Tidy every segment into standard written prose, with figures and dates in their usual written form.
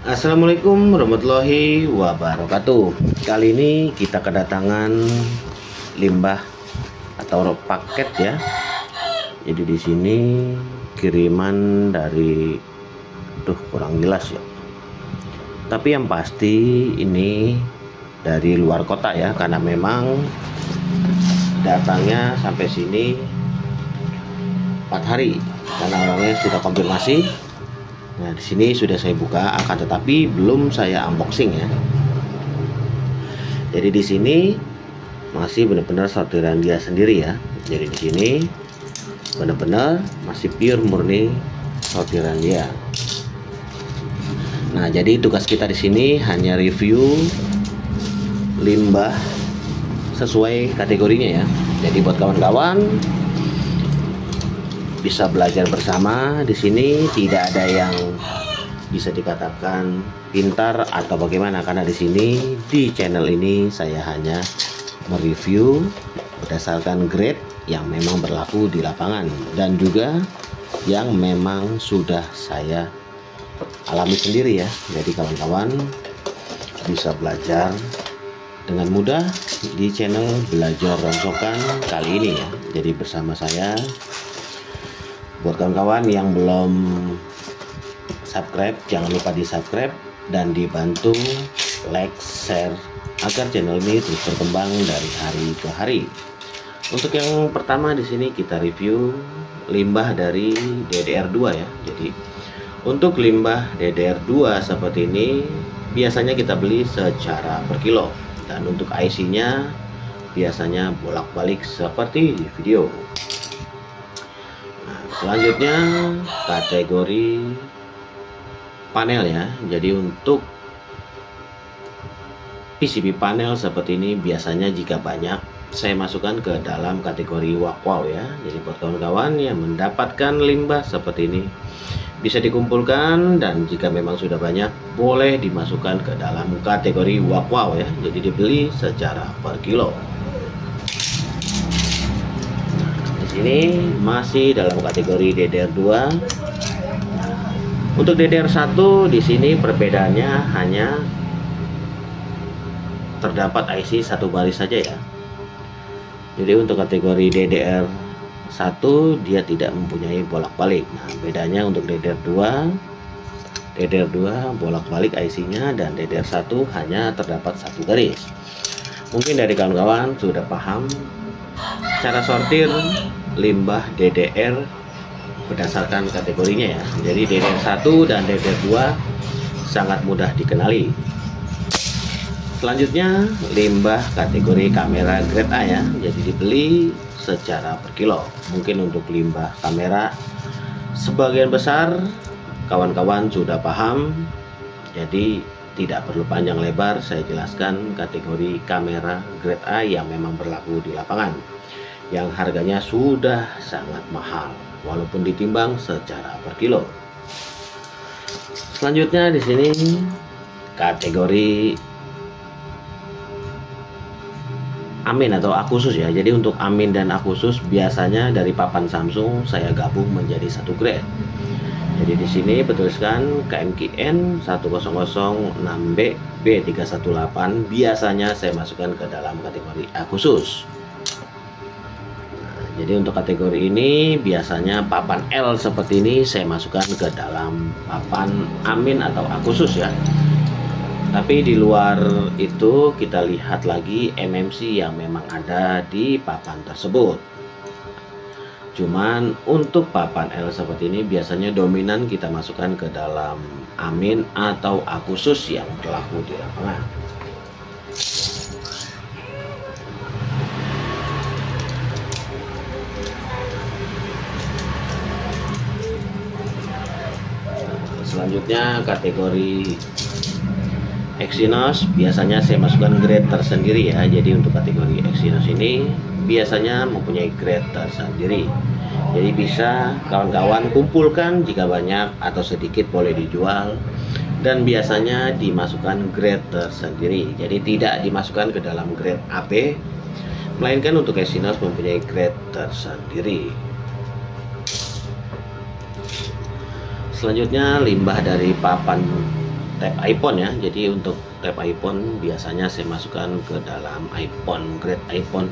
Assalamualaikum warahmatullahi wabarakatuh. Kali ini kita kedatangan limbah atau paket ya. Jadi di sini kiriman dari kurang jelas ya. Tapi yang pasti ini dari luar kota ya, karena memang datangnya sampai sini 4 hari karena orangnya sudah konfirmasi. Nah, di sini sudah saya buka, akan tetapi belum saya unboxing ya. Jadi di sini masih benar-benar sortiran dia sendiri ya. Jadi di sini benar-benar masih pure murni sortiran dia. Nah, jadi tugas kita di sini hanya review limbah sesuai kategorinya ya. Jadi buat kawan-kawan bisa belajar bersama. Di sini tidak ada yang bisa dikatakan pintar atau bagaimana, karena di sini di channel ini saya hanya mereview berdasarkan grade yang memang berlaku di lapangan dan juga yang memang sudah saya alami sendiri ya. Jadi kawan-kawan bisa belajar dengan mudah di channel Belajar Rongsokan kali ini ya. Jadi bersama saya. Buat kawan-kawan yang belum subscribe, jangan lupa di subscribe dan dibantu like, share agar channel ini terus berkembang dari hari ke hari. Untuk yang pertama di sini kita review limbah dari DDR2 ya. Jadi untuk limbah DDR2 seperti ini biasanya kita beli secara per kilo, dan untuk IC-nya biasanya bolak-balik seperti di video. Selanjutnya kategori panel ya. Jadi untuk PCB panel seperti ini biasanya jika banyak saya masukkan ke dalam kategori wow ya. Jadi buat kawan-kawan yang mendapatkan limbah seperti ini bisa dikumpulkan, dan jika memang sudah banyak boleh dimasukkan ke dalam kategori wow ya. Jadi dibeli secara per kilo. Ini masih dalam kategori DDR2. Untuk DDR1 di sini perbedaannya hanya terdapat IC satu baris saja ya. Jadi untuk kategori DDR1 dia tidak mempunyai bolak-balik. Nah, bedanya untuk DDR2 bolak-balik IC-nya, dan DDR1 hanya terdapat satu garis. Mungkin dari kawan-kawan sudah paham cara sortir limbah DDR berdasarkan kategorinya ya. Jadi DDR1 dan DDR2 sangat mudah dikenali. Selanjutnya limbah kategori kamera grade A ya. Jadi dibeli secara per kilo. Mungkin untuk limbah kamera sebagian besar kawan-kawan sudah paham. Jadi tidak perlu panjang lebar saya jelaskan kategori kamera grade A yang memang berlaku di lapangan, yang harganya sudah sangat mahal walaupun ditimbang secara per kilo. Selanjutnya di sini kategori amin atau akusus ya. Jadi untuk amin dan akusus biasanya dari papan Samsung saya gabung menjadi satu grade. Jadi di sini bertuliskan KMKN 1006B B318, biasanya saya masukkan ke dalam kategori akusus. Jadi untuk kategori ini biasanya papan L seperti ini saya masukkan ke dalam papan amin atau akusus ya. Tapi di luar itu kita lihat lagi MMC yang memang ada di papan tersebut. Cuman untuk papan L seperti ini biasanya dominan kita masukkan ke dalam amin atau akusus yang berlaku di lapangan. Selanjutnya kategori Exynos biasanya saya masukkan grade tersendiri ya. Jadi untuk kategori Exynos ini biasanya mempunyai grade tersendiri. Jadi bisa kawan-kawan kumpulkan, jika banyak atau sedikit boleh dijual, dan biasanya dimasukkan grade tersendiri. Jadi tidak dimasukkan ke dalam grade AB, melainkan untuk Exynos mempunyai grade tersendiri. Selanjutnya limbah dari papan tab iPhone ya. Jadi untuk tab iPhone biasanya saya masukkan ke dalam iPhone, grade iPhone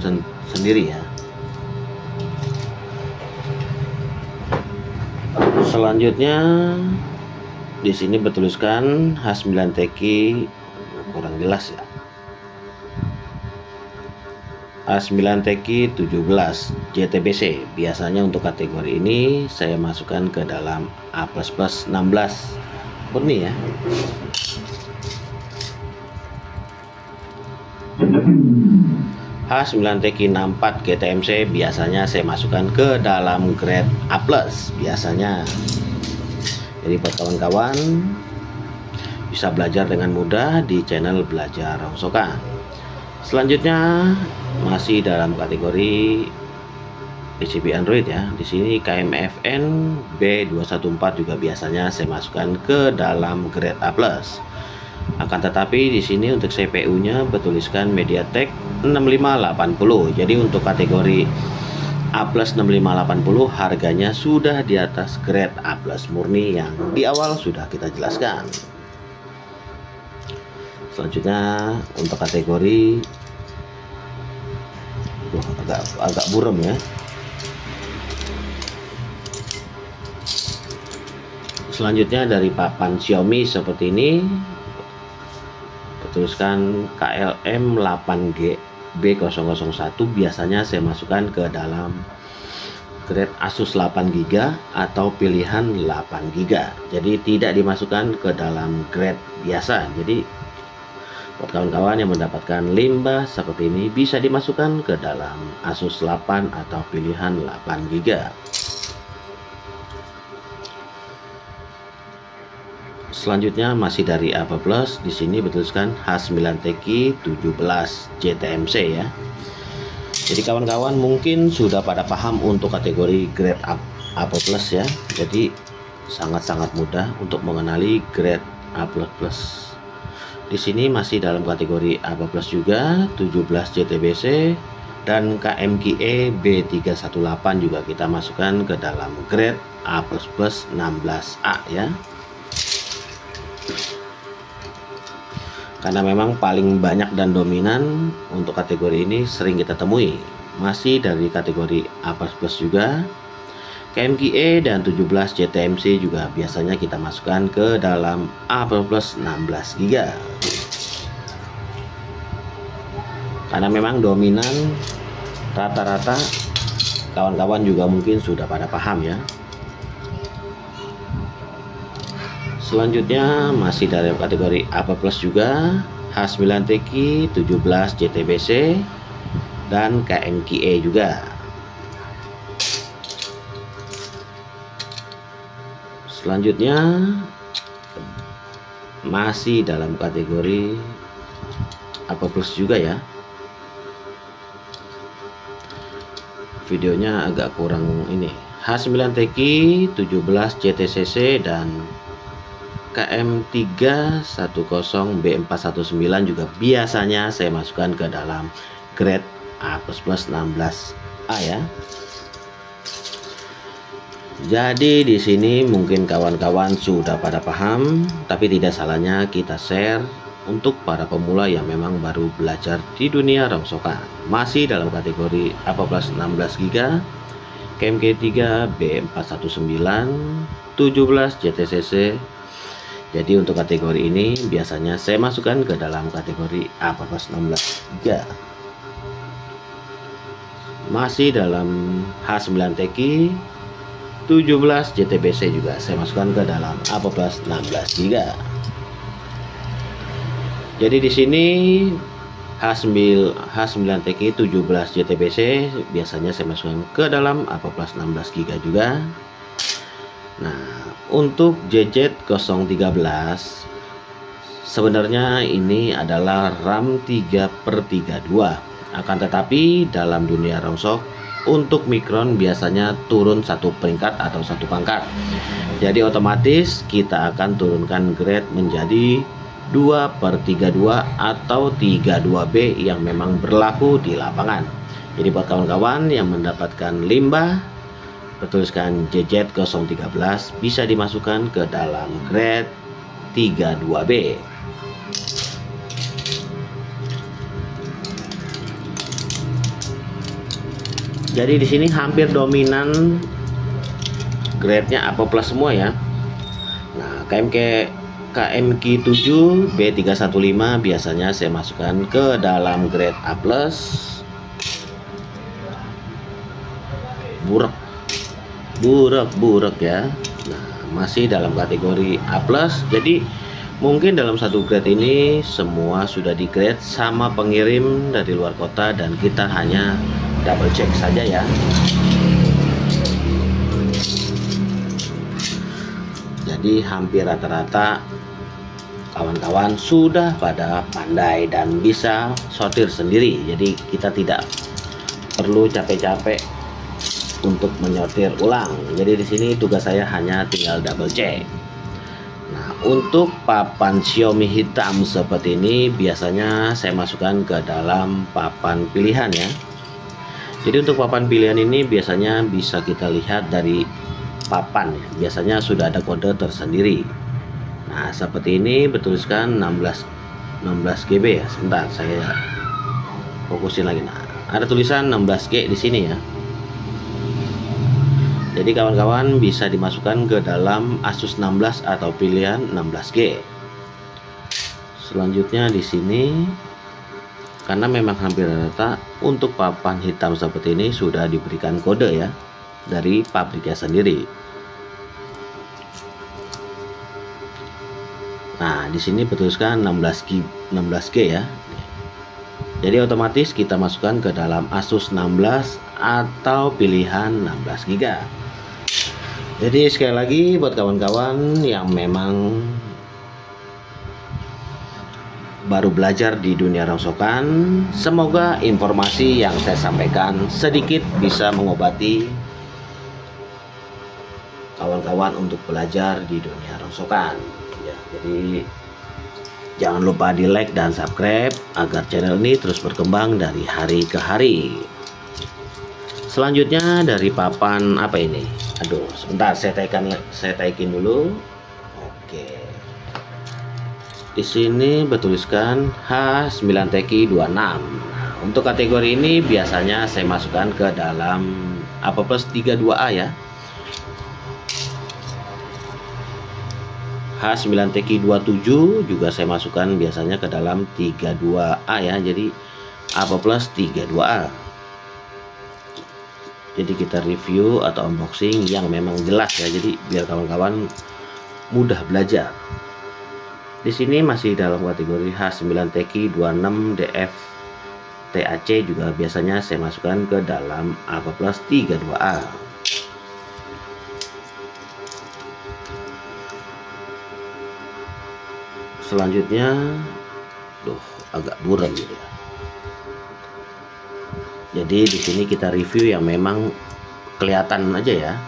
sendiri ya. Selanjutnya di sini bertuliskan H9TQ, kurang jelas ya. A9TQ 17 JTBC. Biasanya untuk kategori ini saya masukkan ke dalam A++ 16 murni ya. H9TQ 64 GTMC biasanya saya masukkan ke dalam grade A+ biasanya. Jadi buat kawan-kawan bisa belajar dengan mudah di channel Belajar Rongsokan. Selanjutnya masih dalam kategori PCB Android ya. Di sini KMFN B214 juga biasanya saya masukkan ke dalam grade A+. Akan tetapi di sini untuk CPU-nya bertuliskan MediaTek 6580. Jadi untuk kategori A+ 6580 harganya sudah di atas grade A+ murni yang di awal sudah kita jelaskan. Selanjutnya untuk kategori agak buram ya. Selanjutnya dari papan Xiaomi seperti ini bertuliskan KLM 8G B001. Biasanya saya masukkan ke dalam grade Asus 8GB atau pilihan 8GB. Jadi tidak dimasukkan ke dalam grade biasa. Jadi buat kawan-kawan yang mendapatkan limbah seperti ini bisa dimasukkan ke dalam Asus 8 atau pilihan 8GB. Selanjutnya masih dari A+, di sini bertuliskan H9TQ 17 JTMC ya. Jadi kawan-kawan mungkin sudah pada paham untuk kategori grade A+ ya. Jadi sangat-sangat mudah untuk mengenali grade A++. Di sini masih dalam kategori A+ juga 17 JTBC dan KMQE B318 juga kita masukkan ke dalam grade A++ 16A ya. Karena memang paling banyak dan dominan untuk kategori ini sering kita temui. Masih dari kategori A++ juga KMQE dan 17 JTMC juga biasanya kita masukkan ke dalam A++ 16GB. Karena memang dominan rata-rata kawan-kawan juga mungkin sudah pada paham ya. Selanjutnya masih dari kategori A++ juga H9TQ 17 JTBC dan KMQE juga. Selanjutnya masih dalam kategori A+ juga ya. Videonya agak kurang ini. H9TQ 17 JTCC dan KM310B419 juga biasanya saya masukkan ke dalam grade A++ 16A ya. Jadi di sini mungkin kawan-kawan sudah pada paham, tapi tidak salahnya kita share untuk para pemula yang memang baru belajar di dunia rongsokan. Masih dalam kategori A+ 16GB, KMK3 B419, 17 JTCC. Jadi untuk kategori ini biasanya saya masukkan ke dalam kategori A+ 16GB. Masih dalam H9TQ 17 JTBC juga saya masukkan ke dalam A+ 16GB. Jadi di sini H9TQ 17 JTBC biasanya saya masukkan ke dalam A+ 16GB juga. Nah, untuk JZ013 sebenarnya ini adalah RAM 3/32. Akan tetapi dalam dunia rongsok untuk mikron biasanya turun satu peringkat atau satu pangkat. Jadi otomatis kita akan turunkan grade menjadi 2/32 atau 32B yang memang berlaku di lapangan. Jadi buat kawan-kawan yang mendapatkan limbah bertuliskan JZ013 bisa dimasukkan ke dalam grade 32B. Jadi di sini hampir dominan grade-nya A+ semua ya. Nah, KMQ7 B315 biasanya saya masukkan ke dalam grade A+. Burak ya. Nah, masih dalam kategori A+. Jadi mungkin dalam satu grade ini semua sudah di grade sama pengirim dari luar kota dan kita hanya double check saja ya. Jadi hampir rata-rata kawan-kawan sudah pada pandai dan bisa sortir sendiri. Jadi kita tidak perlu capek-capek untuk menyortir ulang. Jadi di sini tugas saya hanya tinggal double check. Nah, untuk papan Xiaomi hitam seperti ini biasanya saya masukkan ke dalam papan pilihan ya. Jadi untuk papan pilihan ini biasanya bisa kita lihat dari papan ya. Biasanya sudah ada kode tersendiri. Nah, seperti ini bertuliskan 16 GB ya. Sebentar, saya fokusin lagi. Nah, ada tulisan 16G di sini ya. Jadi kawan-kawan bisa dimasukkan ke dalam Asus 16 atau pilihan 16G. Selanjutnya di sini karena memang hampir rata untuk papan hitam seperti ini sudah diberikan kode ya dari pabriknya sendiri. Nah, di sini bertuliskan 16G ya. Jadi otomatis kita masukkan ke dalam Asus 16 atau pilihan 16 GB. Jadi sekali lagi buat kawan-kawan yang memang baru belajar di dunia rongsokan, semoga informasi yang saya sampaikan sedikit bisa mengobati kawan-kawan untuk belajar di dunia rongsokan. Ya, jadi jangan lupa di like dan subscribe agar channel ini terus berkembang dari hari ke hari. Selanjutnya dari papan apa ini? Aduh, sebentar saya taikin dulu. Oke. Di sini bertuliskan H9TQ26. Nah, untuk kategori ini biasanya saya masukkan ke dalam A+ 32A ya. H9TQ27 juga saya masukkan biasanya ke dalam 32A ya. Jadi A+ 32A. Jadi kita review atau unboxing yang memang jelas ya. Jadi biar kawan-kawan mudah belajar. Di sini masih dalam kategori H9TQ26DF TAC juga biasanya saya masukkan ke dalam A+ 32A. Selanjutnya, agak buram gitu ya. Jadi di sini kita review yang memang kelihatan aja ya.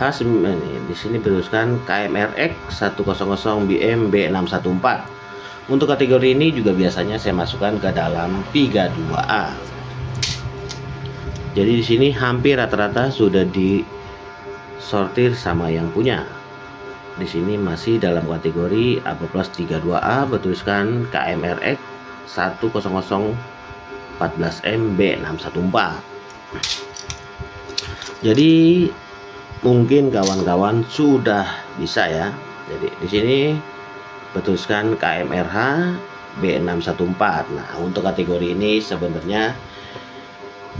Ini di sini bertuliskan KMRX 100BM B614. Untuk kategori ini juga biasanya saya masukkan ke dalam 32A. Jadi di sini hampir rata-rata sudah disortir sama yang punya. Di sini masih dalam kategori A+ 32A bertuliskan KMRX 10014M B614. Jadi mungkin kawan-kawan sudah bisa ya. Jadi di sini bertuliskan KMRH B614. Nah, untuk kategori ini sebenarnya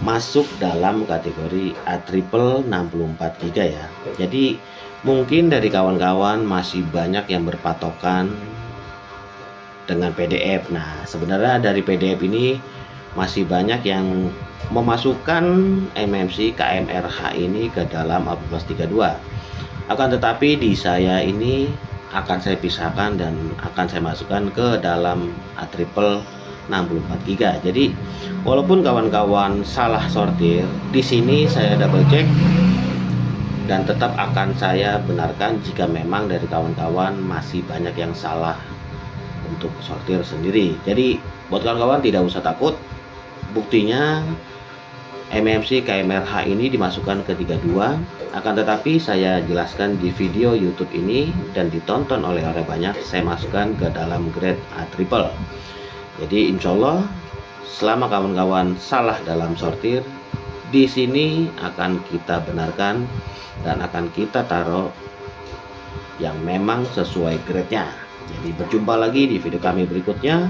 masuk dalam kategori A64GB ya. Jadi mungkin dari kawan-kawan masih banyak yang berpatokan dengan PDF. Nah, sebenarnya dari PDF ini masih banyak yang memasukkan MMC KMRH ini ke dalam A+ 32. Akan tetapi di saya ini akan saya pisahkan dan akan saya masukkan ke dalam A64GB. Jadi walaupun kawan-kawan salah sortir, di sini saya double check dan tetap akan saya benarkan jika memang dari kawan-kawan masih banyak yang salah untuk sortir sendiri. Jadi buat kawan-kawan tidak usah takut. Buktinya MMC KMRH ini dimasukkan ke 32, akan tetapi saya jelaskan di video YouTube ini dan ditonton oleh orang banyak, saya masukkan ke dalam grade A triple. Jadi insya Allah selama kawan-kawan salah dalam sortir, di sini akan kita benarkan dan akan kita taruh yang memang sesuai grade-nya. Jadi berjumpa lagi di video kami berikutnya.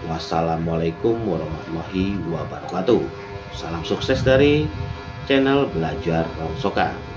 Wassalamualaikum warahmatullahi wabarakatuh. Salam sukses dari channel Belajar Rongsokan.